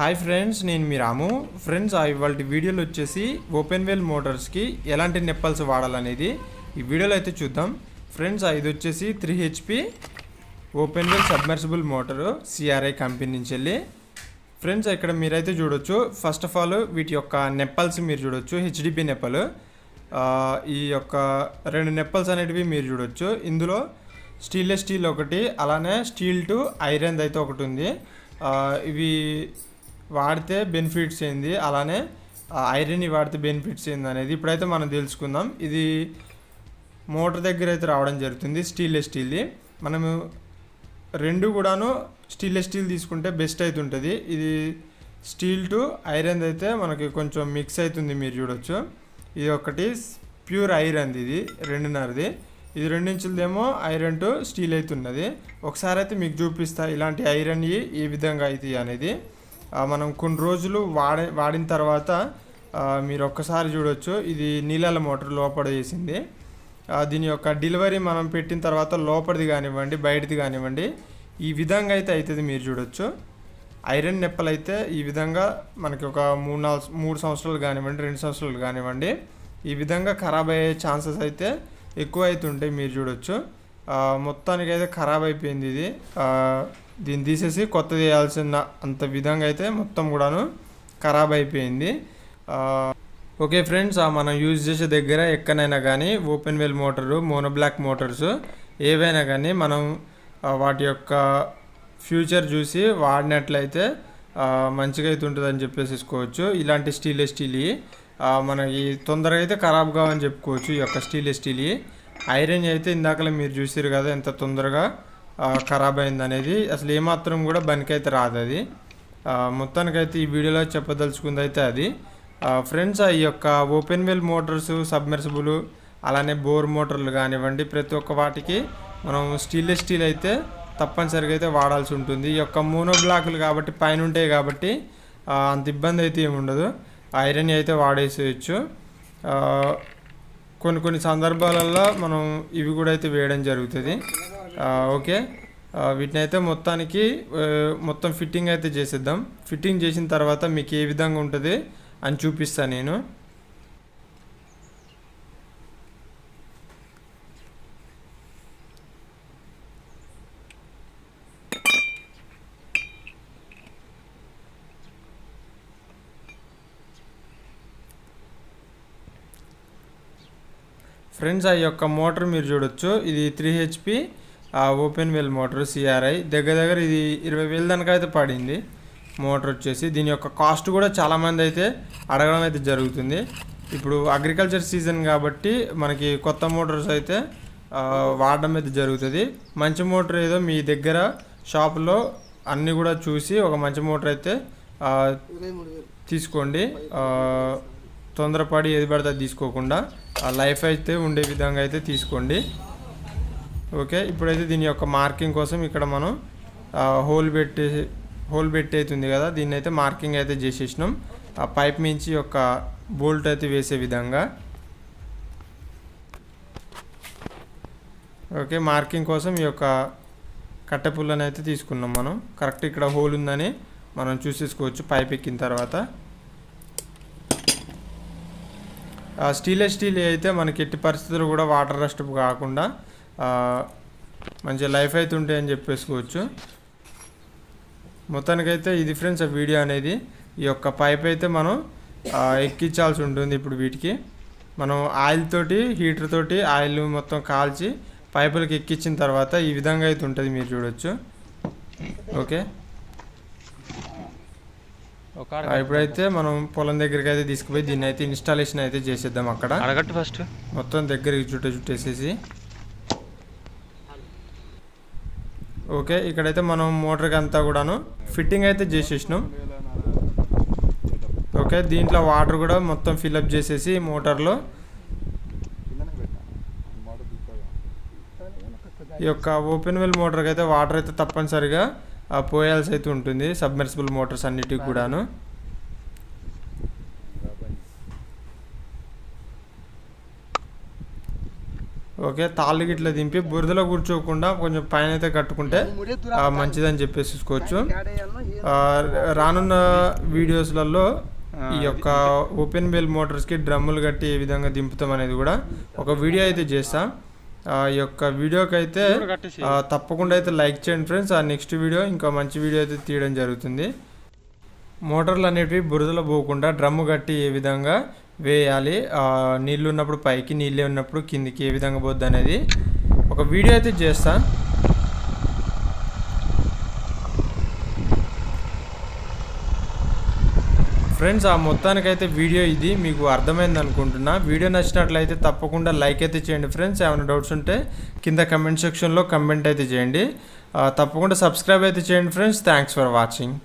Hi friends, నేను మీ రాము. Friends, ఇవాళ వీడియోలో వచ్చేసి ఓపెన్ వెల్ మోటార్స్కి ఎలాంటి నెప్పల్స్ వాడాలనేది ఈ వీడియోలో అయితే చూద్దాం. ఫ్రెండ్స్, ఇది వచ్చేసి 3 HP open well submersible motor CRI company నుంచి వెళ్ళి. ఫ్రెండ్స్, ఇక్కడ మీరైతే చూడొచ్చు. ఫస్ట్ ఆఫ్ ఆల్ వీటి యొక్క నెప్పల్స్ మీరు చూడొచ్చు. HDP నెప్పలు. ఈ యొక్క 2 నెప్పల్స్ అనేటివి మీరు చూడొచ్చు. ఇందులో స్టీల్ ఒకటి, అలానే స్టీల్ టు ఐరన్ అయితే ఒకటి ఉంది. ఇవి వాడితే బెనిఫిట్స్ ఏంది, అలానే ఐరన్ వాడితే బెనిఫిట్స్ ఏంది అనేది ఇప్పుడైతే మనం తెలుసుకుందాం. ఇది మోటార్ దగ్గర అయితే రావడం జరుగుతుంది. స్టీల్ది మనము రెండు కూడాను స్టీల్ తీసుకుంటే బెస్ట్ అయితే ఉంటుంది. ఇది స్టీల్ టు ఐరన్ అయితే మనకి కొంచెం మిక్స్ అవుతుంది, మీరు చూడొచ్చు. ఇది ఒకటి ప్యూర్ ఐరన్, ఇది 2.5ది. ఇది 2 ఇంచులదేమో ఐరన్ టు స్టీల్ అయితే ఉన్నది. ఒకసారి అయితే మీకు చూపిస్తా ఇలాంటి ఐరన్ ఏ విధంగా అవుతాయి అనేది. మనం కొన్ని రోజులు వాడిన తర్వాత మీరు ఒక్కసారి చూడొచ్చు. ఇది నీళ్ళ మోటార్ లోపల చేసింది. దీని యొక్క డెలివరీ మనం పెట్టిన తర్వాత లోపలిది కానివ్వండి, బయటది కానివ్వండి, ఈ విధంగా అయితే అవుతుంది, మీరు చూడొచ్చు. ఐరన్ నెప్పలు అయితే ఈ విధంగా మనకి ఒక 3 సంవత్సరాలు కానివ్వండి, 2 సంవత్సరాలు కానివ్వండి, ఈ విధంగా ఖరాబ్ అయ్యే ఛాన్సెస్ అయితే ఎక్కువ అవుతుంటాయి, మీరు చూడొచ్చు. మొత్తానికి అయితే ఖరాబ్ అయిపోయింది ఇది. దీన్ని తీసేసి కొత్తది వేయాల్సిన అంత విధంగా అయితే మొత్తం కూడాను ఖరాబ్ అయిపోయింది. ఓకే ఫ్రెండ్స్, మనం యూజ్ చేసే దగ్గర ఎక్కడైనా కానీ open well motor, monoblock Motors ఏవైనా కానీ మనం వాటి యొక్క ఫ్యూచర్ చూసి వాడినట్లయితే మంచిగా అయితే ఉంటుందని చెప్పేసుకోవచ్చు. ఇలాంటి స్టీల్ మనకి తొందరగా అయితే ఖరాబ్ కావని చెప్పుకోవచ్చు. ఈ యొక్క స్టీల్ ఐరన్ అయితే ఇందాకలే మీరు చూసారు కదా ఎంత తొందరగా ఖరాబ్ అయింది అనేది. అసలు ఏమాత్రం కూడా బనికైతే రాదు అది. మొత్తానికైతే ఈ వీడియోలో చెప్పదలుచుకుంది అయితే అది. ఫ్రెండ్స్, ఈ యొక్క ఓపెన్ వెల్ మోటార్స్, సబ్మెర్సిబుల్, అలానే బోర్ మోటార్లు కానివ్వండి, ప్రతి ఒక్క వాటికి మనం స్టీల్ అయితే తప్పనిసరిగా అయితే వాడాల్సి ఉంటుంది. ఈ యొక్క మోనో బ్లాకులు కాబట్టి పైన ఉంటాయి కాబట్టి అంత ఇబ్బంది అయితే ఏమి ఉండదు. ఐరన్ అయితే వాడేసేయచ్చు. కొన్ని సందర్భాలలో మనం ఇవి కూడా అయితే వేయడం జరుగుతుంది. ఓకే, వీటిని అయితే మొత్తం ఫిట్టింగ్ అయితే చేసేద్దాం. ఫిట్టింగ్ చేసిన తర్వాత మీకు ఏ విధంగా ఉంటుంది అని చూపిస్తాను నేను. ఫ్రెండ్స్, ఈ యొక్క మోటార్ మీరు చూడొచ్చు. ఇది 3 HP open well motor CRI. దగ్గర ఇది 20,000 దానికి అయితే పడింది మోటార్ వచ్చేసి. దీని యొక్క కాస్ట్ కూడా చాలామంది అయితే అడగడం అయితే జరుగుతుంది. ఇప్పుడు అగ్రికల్చర్ సీజన్ కాబట్టి మనకి కొత్త మోటార్స్ అయితే వాడడం అయితే జరుగుతుంది. మంచి మోటార్ ఏదో మీ దగ్గర షాపులో అన్నీ కూడా చూసి ఒక మంచి మోటార్ అయితే తీసుకోండి. తొందరపడి ఏది పడితే తీసుకోకుండా లైఫ్ అయితే ఉండే విధంగా అయితే తీసుకోండి. ఓకే, ఇప్పుడైతే దీని యొక్క మార్కింగ్ కోసం ఇక్కడ మనం హోల్ పెట్టి అవుతుంది కదా, దీన్ని అయితే మార్కింగ్ అయితే చేసేసినాం. ఆ పైప్ మించి యొక్క బోల్ట్ అయితే వేసే విధంగా. ఓకే, మార్కింగ్ కోసం ఈ యొక్క కట్టెపుల్లని అయితే తీసుకున్నాం మనం. కరెక్ట్ ఇక్కడ హోల్ ఉందని మనం చూసేసుకోవచ్చు పైప్ ఎక్కిన తర్వాత. స్టీల్ అయితే మనకి ఎట్టి పరిస్థితులు కూడా వాటర్ రస్ట్ కాకుండా మంచి లైఫ్ అయితే ఉంటాయని చెప్పేసుకోవచ్చు. మొత్తానికైతే ఇది ఫ్రెండ్స్ ఆ వీడియో అనేది. ఈ యొక్క పైప్ అయితే మనం ఎక్కించాల్సి ఉంటుంది. ఇప్పుడు వీటికి మనం హీటర్ తోటి ఆయిల్ మొత్తం కాల్చి పైపులకి ఎక్కించిన తర్వాత ఈ విధంగా అయితే ఉంటుంది, మీరు చూడొచ్చు. ఓకే, ఇప్పుడైతే మనం పొలం దగ్గరికి అయితే తీసుకుపోయి దీన్ని అయితే ఇన్స్టాలేషన్ అయితే చేసేద్దాం. అక్కడ ఫస్ట్ మొత్తం దగ్గరికి చుట్టేసేసి. ఓకే, ఇక్కడైతే మనం మోటార్కి అంతా కూడాను ఫిట్టింగ్ అయితే చేసేసినాం. ఓకే, దీంట్లో వాటర్ కూడా మొత్తం ఫిల్అప్ చేసేసి మోటార్లో ఈ యొక్క ఓపెన్ వెల్ మోటార్కి అయితే వాటర్ అయితే తప్పనిసరిగా పోయాల్సి అయితే ఉంటుంది, సబ్మెర్సిబుల్ మోటార్స్ అన్నిటికి కూడాను. ఓకే, తాళ్ళు గిట్లా దింపి బురదలో కూర్చోకుండా కొంచెం పైన అయితే కట్టుకుంటే మంచిదని చెప్పేసి చూసుకోవచ్చు. రానున్న వీడియోస్లలో ఈ యొక్క ఓపెన్ వేల్ మోటార్స్కి డ్రమ్ములు కట్టి ఏ విధంగా దింపుతాం అనేది కూడా ఒక వీడియో అయితే చేస్తాం. ఈ యొక్క వీడియోకి అయితే తప్పకుండా అయితే లైక్ చేయండి ఫ్రెండ్స్. ఆ నెక్స్ట్ వీడియో ఇంకా మంచి వీడియో అయితే తీయడం జరుగుతుంది. మోటార్లు అనేటివి బురదలో పోకుండా డ్రమ్ము కట్టి ఏ విధంగా వేయాలి, నీళ్ళు ఉన్నప్పుడు పైకి, నీళ్ళే ఉన్నప్పుడు కిందికి ఏ విధంగా పోద్ది అనేది ఒక వీడియో అయితే చేస్తా. ఫ్రెండ్స్, ఆ మొత్తానికైతే వీడియో ఇది మీకు అర్థమైంది అనుకుంటున్నా. వీడియో నచ్చినట్లయితే తప్పకుండా లైక్ అయితే చేయండి ఫ్రెండ్స్. ఏమైనా డౌట్స్ ఉంటే కింద కమెంట్ సెక్షన్లో కమెంట్ అయితే చేయండి. తప్పకుండా సబ్స్క్రైబ్ అయితే చేయండి ఫ్రెండ్స్. Thanks for watching.